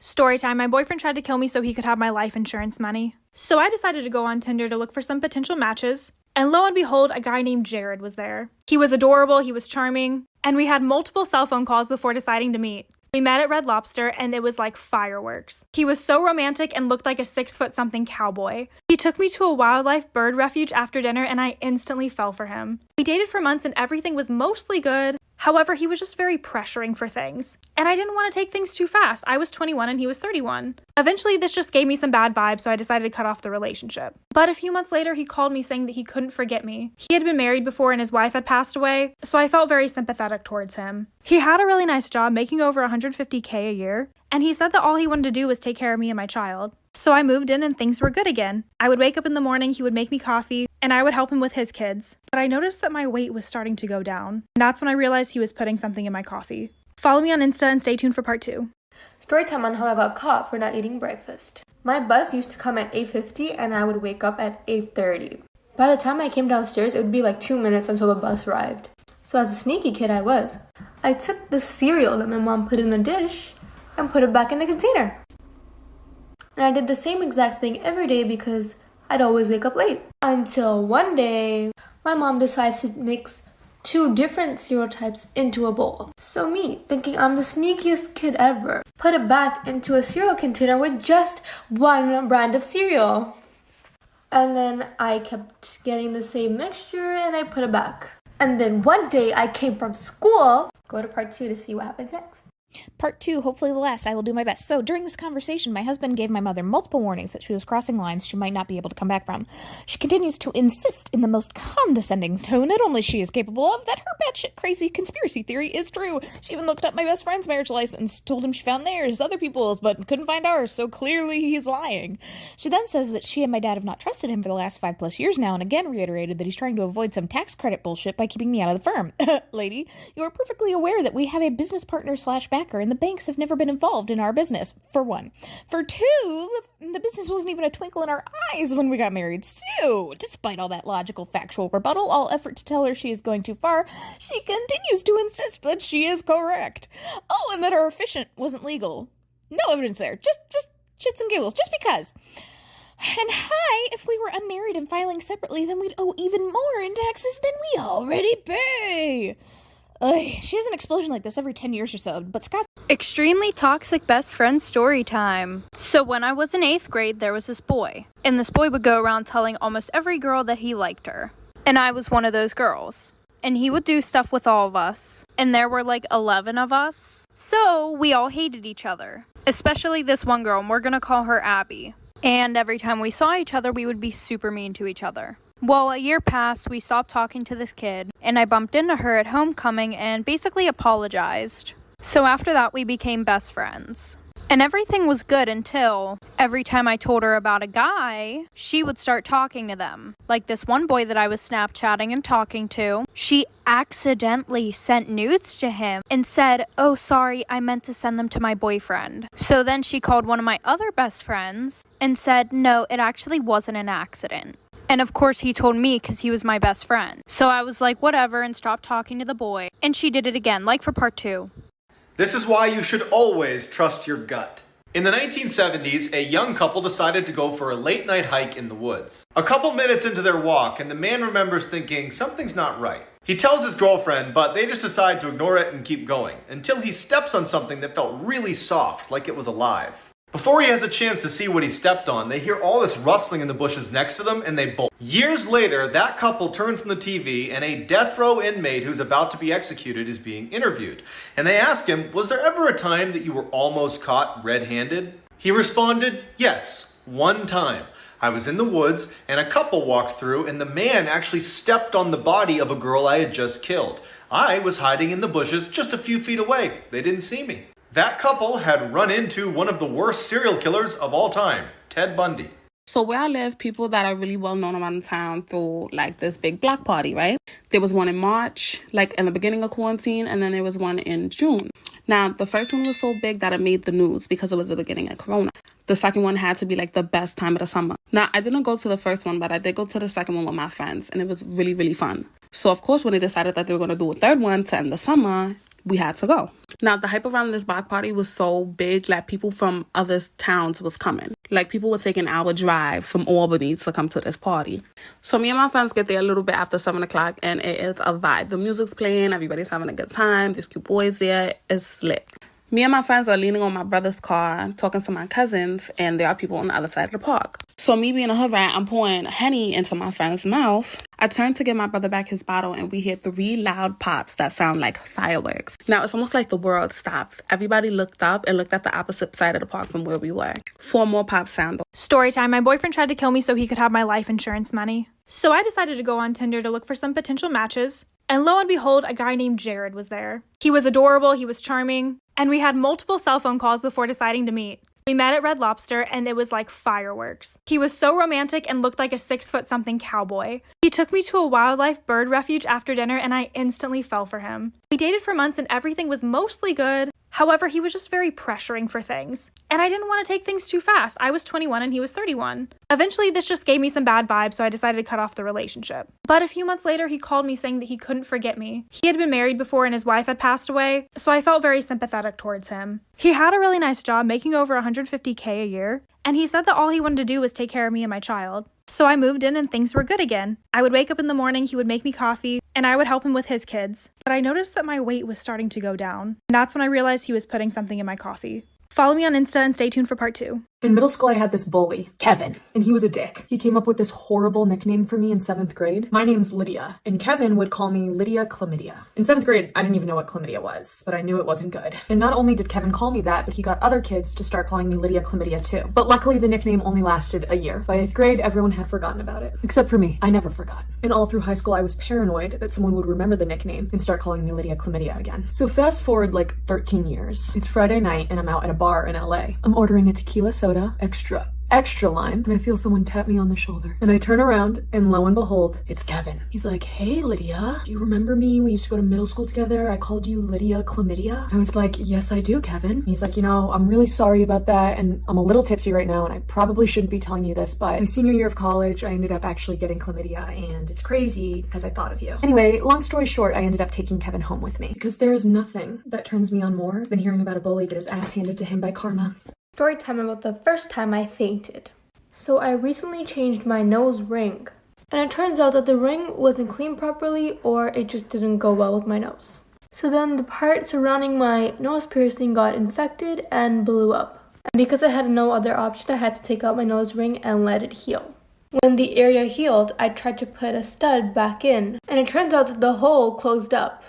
Storytime, my boyfriend tried to kill me so he could have my life insurance money. So I decided to go on Tinder to look for some potential matches. And lo and behold, a guy named Jared was there. He was adorable, he was charming, and we had multiple cell phone calls before deciding to meet. We met at Red Lobster and it was like fireworks. He was so romantic and looked like a 6-foot-something cowboy. He took me to a wildlife bird refuge after dinner and I instantly fell for him. We dated for months and everything was mostly good. However, he was just very pressuring for things. And I didn't want to take things too fast. I was 21 and he was 31. Eventually, this just gave me some bad vibes, so I decided to cut off the relationship. But a few months later, he called me saying that he couldn't forget me. He had been married before and his wife had passed away, so I felt very sympathetic towards him. He had a really nice job, making over $150K a year, and he said that all he wanted to do was take care of me and my child. So I moved in and things were good again. I would wake up in the morning, he would make me coffee, and I would help him with his kids. But I noticed that my weight was starting to go down. And that's when I realized he was putting something in my coffee. Follow me on Insta and stay tuned for part 2. Story time on how I got caught for not eating breakfast. My bus used to come at 8:50 and I would wake up at 8:30. By the time I came downstairs, it would be like 2 minutes until the bus arrived. So as a sneaky kid I was, I took the cereal that my mom put in the dish and put it back in the container. And I did the same exact thing every day because I'd always wake up late. Until one day, my mom decides to mix 2 different cereal types into a bowl. So me, thinking I'm the sneakiest kid ever, put it back into a cereal container with just one brand of cereal. And then I kept getting the same mixture and I put it back. And then one day I came from school. Go to part 2 to see what happens next. Part 2, hopefully the last. I will do my best. So, during this conversation, my husband gave my mother multiple warnings that she was crossing lines she might not be able to come back from. She continues to insist in the most condescending tone that only she is capable of that her batshit crazy conspiracy theory is true. She even looked up my best friend's marriage license, told him she found theirs, other people's, but couldn't find ours, so clearly he's lying. She then says that she and my dad have not trusted him for the last 5+ years now, and again reiterated that he's trying to avoid some tax credit bullshit by keeping me out of the firm. Lady, you are perfectly aware that we have a business partner / backer, and the banks have never been involved in our business, for one. For two, the business wasn't even a twinkle in our eyes when we got married. So, despite all that logical, factual rebuttal, all effort to tell her she is going too far, she continues to insist that she is correct. Oh, and that our efficient wasn't legal. No evidence there. Just shits and giggles. Just because. And hi, if we were unmarried and filing separately, then we'd owe even more in taxes than we already pay. She has an explosion like this every 10 years or so, but Scott's Extremely toxic best friend story time. So when I was in 8th grade, there was this boy. And this boy would go around telling almost every girl that he liked her. And I was one of those girls. And he would do stuff with all of us. And there were like 11 of us. So we all hated each other. Especially this one girl, and we're gonna call her Abby. And every time we saw each other, we would be super mean to each other. Well, a year passed, we stopped talking to this kid, and I bumped into her at homecoming and basically apologized. So after that, we became best friends. And everything was good until every time I told her about a guy, she would start talking to them. Like this one boy that I was Snapchatting and talking to, she accidentally sent nudes to him and said, "Oh, sorry, I meant to send them to my boyfriend." So then she called one of my other best friends and said, "No, it actually wasn't an accident." And of course he told me because he was my best friend. So I was like, whatever, and stopped talking to the boy. And she did it again, like for part 2. This is why you should always trust your gut. In the 1970s, a young couple decided to go for a late-night hike in the woods. A couple minutes into their walk, and the man remembers thinking something's not right. He tells his girlfriend, but they just decide to ignore it and keep going, until he steps on something that felt really soft, like it was alive. Before he has a chance to see what he stepped on, they hear all this rustling in the bushes next to them, and they bolt. Years later, that couple turns on the TV, and a death row inmate who's about to be executed is being interviewed. And they ask him, was there ever a time that you were almost caught red-handed? He responded, yes, one time. I was in the woods, and a couple walked through, and the man actually stepped on the body of a girl I had just killed. I was hiding in the bushes just a few feet away. They didn't see me. That couple had run into one of the worst serial killers of all time, Ted Bundy. So where I live, people that are really well known around the town through like this big block party, right? There was one in March, like in the beginning of quarantine, and then there was one in June. Now, the first one was so big that it made the news because it was the beginning of Corona. The second one had to be like the best time of the summer. Now, I didn't go to the first one, but I did go to the second one with my friends, and it was really, really fun. So, of course, when they decided that they were going to do a third one to end the summer, we had to go. Now, the hype around this block party was so big that people from other towns was coming. Like, people were taking hour drives from Albany to come to this party. So me and my friends get there a little bit after 7 o'clock, and it is a vibe. The music's playing, everybody's having a good time, there's cute boys there, it's lit. Me and my friends are leaning on my brother's car, talking to my cousins, and there are people on the other side of the park. So me being a hood rat, I'm pouring Henny into my friend's mouth. I turn to give my brother back his bottle, and we hear 3 loud pops that sound like fireworks. Now, it's almost like the world stopped. Everybody looked up and looked at the opposite side of the park from where we were. 4 more pops sound. Storytime. My boyfriend tried to kill me so he could have my life insurance money. So I decided to go on Tinder to look for some potential matches. And lo and behold, a guy named Jared was there. He was adorable, he was charming, and we had multiple cell phone calls before deciding to meet. We met at Red Lobster, and it was like fireworks. He was so romantic and looked like a 6-foot-something cowboy. He took me to a wildlife bird refuge after dinner, and I instantly fell for him. We dated for months, and everything was mostly good. However, he was just very pressuring for things. And I didn't want to take things too fast. I was 21 and he was 31. Eventually, this just gave me some bad vibes, so I decided to cut off the relationship. But a few months later, he called me saying that he couldn't forget me. He had been married before and his wife had passed away, so I felt very sympathetic towards him. He had a really nice job, making over $150K a year, and he said that all he wanted to do was take care of me and my child. So I moved in and things were good again. I would wake up in the morning, he would make me coffee, and I would help him with his kids. But I noticed that my weight was starting to go down. And that's when I realized he was putting something in my coffee. Follow me on Insta and stay tuned for part 2. In middle school, I had this bully, Kevin, and he was a dick. He came up with this horrible nickname for me in 7th grade. My name's Lydia, and Kevin would call me Lydia Chlamydia. In 7th grade, I didn't even know what chlamydia was, but I knew it wasn't good. And not only did Kevin call me that, but he got other kids to start calling me Lydia Chlamydia too. But luckily, the nickname only lasted a year. By 8th grade, everyone had forgotten about it. Except for me. I never forgot. And all through high school, I was paranoid that someone would remember the nickname and start calling me Lydia Chlamydia again. So fast forward like 13 years. It's Friday night, and I'm out at a bar in LA. I'm ordering a tequila soda, extra lime, and I feel someone tap me on the shoulder. And I turn around, and lo and behold, it's Kevin. He's like, "Hey, Lydia, do you remember me? We used to go to middle school together. I called you Lydia Chlamydia." I was like, "Yes, I do, Kevin." He's like, "I'm really sorry about that, and I'm a little tipsy right now, and I probably shouldn't be telling you this, but my senior year of college, I ended up actually getting chlamydia, and it's crazy because I thought of you." Anyway, long story short, I ended up taking Kevin home with me because there is nothing that turns me on more than hearing about a bully get his ass handed to him by karma. Story time about the first time I fainted. So I recently changed my nose ring, and it turns out that the ring wasn't cleaned properly, or it just didn't go well with my nose. So then the part surrounding my nose piercing got infected and blew up. And because I had no other option, I had to take out my nose ring and let it heal. When the area healed, I tried to put a stud back in, and it turns out that the hole closed up.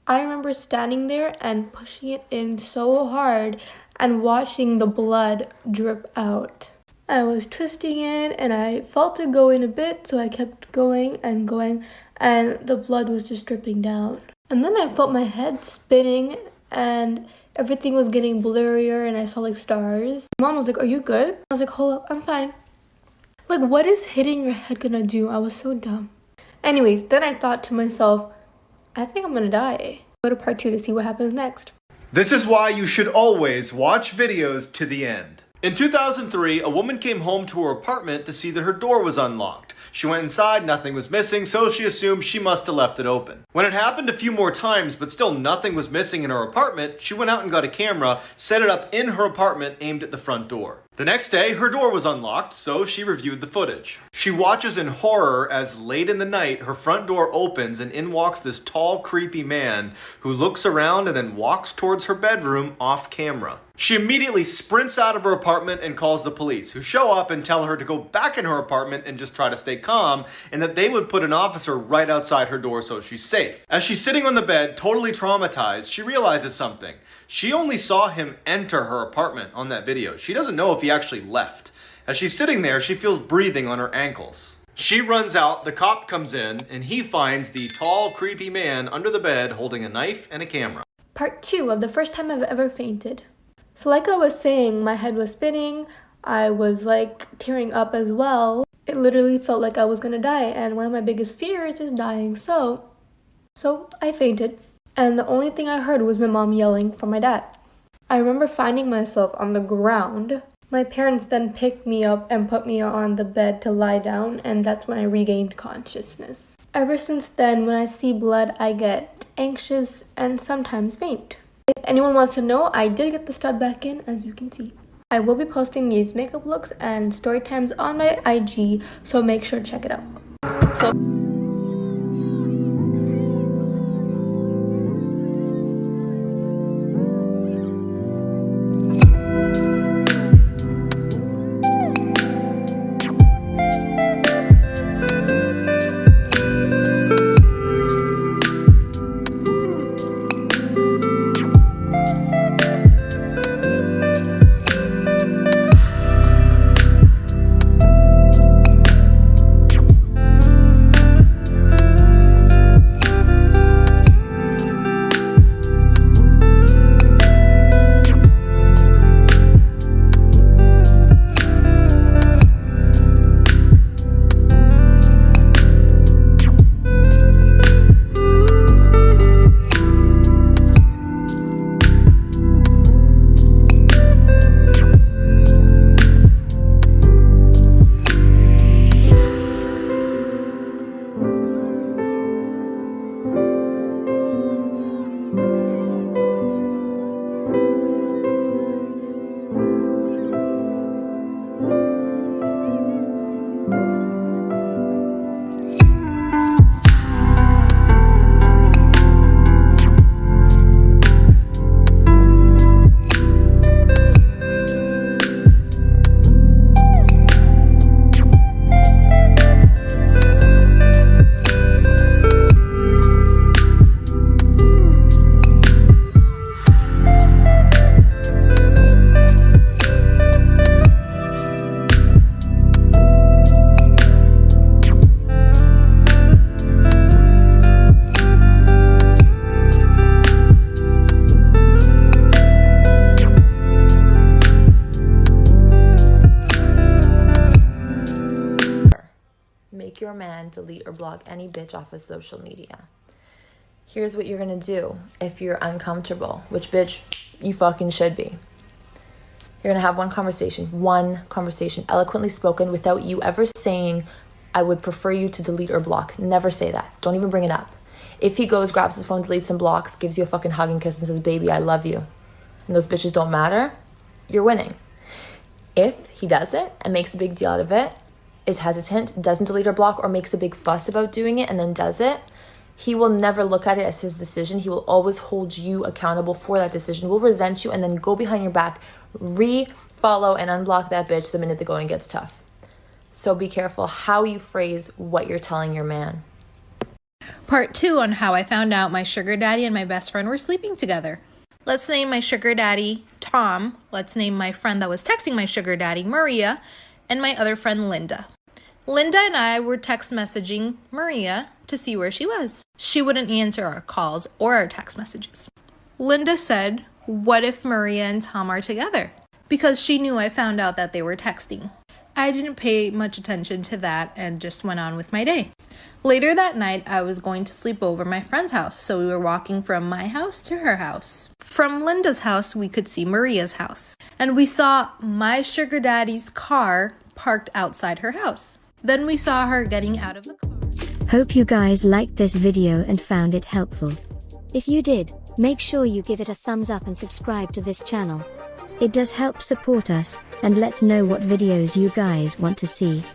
I remember standing there and pushing it in so hard and watching the blood drip out. I was twisting it and I felt it go in a bit, so I kept going, and the blood was just dripping down. And then I felt my head spinning and everything was getting blurrier and I saw like stars. Mom was like, "Are you good?" I was like, "Hold up, I'm fine." Like, what is hitting your head gonna do? I was so dumb. Anyways, then I thought to myself, I think I'm gonna die. Go to part 2 to see what happens next. This is why you should always watch videos to the end. In 2003, a woman came home to her apartment to see that her door was unlocked. She went inside, nothing was missing, so she assumed she must have left it open. When it happened a few more times, but still nothing was missing in her apartment, she went out and got a camera, set it up in her apartment aimed at the front door. The next day, her door was unlocked, so she reviewed the footage. She watches in horror as late in the night, her front door opens and in walks this tall, creepy man who looks around and then walks towards her bedroom off camera. She immediately sprints out of her apartment and calls the police, who show up and tell her to go back in her apartment and just try to stay calm, and that they would put an officer right outside her door so she's safe. As she's sitting on the bed, totally traumatized, she realizes something. She only saw him enter her apartment on that video. She doesn't know if he actually left. As she's sitting there, she feels breathing on her ankles. She runs out, the cop comes in, and he finds the tall, creepy man under the bed holding a knife and a camera. Part 2 of the first time I've ever fainted. So like I was saying, my head was spinning, I was like tearing up as well. It literally felt like I was gonna die, and one of my biggest fears is dying, so I fainted. And the only thing I heard was my mom yelling for my dad. I remember finding myself on the ground. My parents then picked me up and put me on the bed to lie down, and that's when I regained consciousness. Ever since then, when I see blood, I get anxious and sometimes faint. If anyone wants to know, I did get the stud back in, as you can see. I will be posting these makeup looks and story times on my IG, so make sure to check it out. Make your man delete or block any bitch off of social media. Here's what you're gonna do if you're uncomfortable, which bitch you fucking should be. You're gonna have one conversation, eloquently spoken, without you ever saying, I would prefer you to delete or block. Never say that. Don't even bring it up. If he goes, grabs his phone, deletes and blocks, gives you a fucking hug and kiss and says, baby, I love you, and those bitches don't matter, you're winning. If he does it and makes a big deal out of it, is hesitant, doesn't delete or block, or makes a big fuss about doing it and then does it, he will never look at it as his decision. He will always hold you accountable for that decision, will resent you, and then go behind your back, re-follow and unblock that bitch the minute the going gets tough. So be careful how you phrase what you're telling your man. Part 2 on how I found out my sugar daddy and my best friend were sleeping together. Let's name my sugar daddy Tom. Let's name my friend that was texting my sugar daddy Maria, and my other friend Linda. Linda and I were text messaging Maria to see where she was. She wouldn't answer our calls or our text messages. Linda said, what if Maria and Tom are together? Because she knew I found out that they were texting. I didn't pay much attention to that and just went on with my day. Later that night, I was going to sleep over my friend's house, so we were walking from my house to her house. From Linda's house, we could see Maria's house, and we saw my sugar daddy's car parked outside her house. Then we saw her getting out of the car. Hope you guys liked this video and found it helpful. If you did, make sure you give it a thumbs up and subscribe to this channel. It does help support us, and let's know what videos you guys want to see.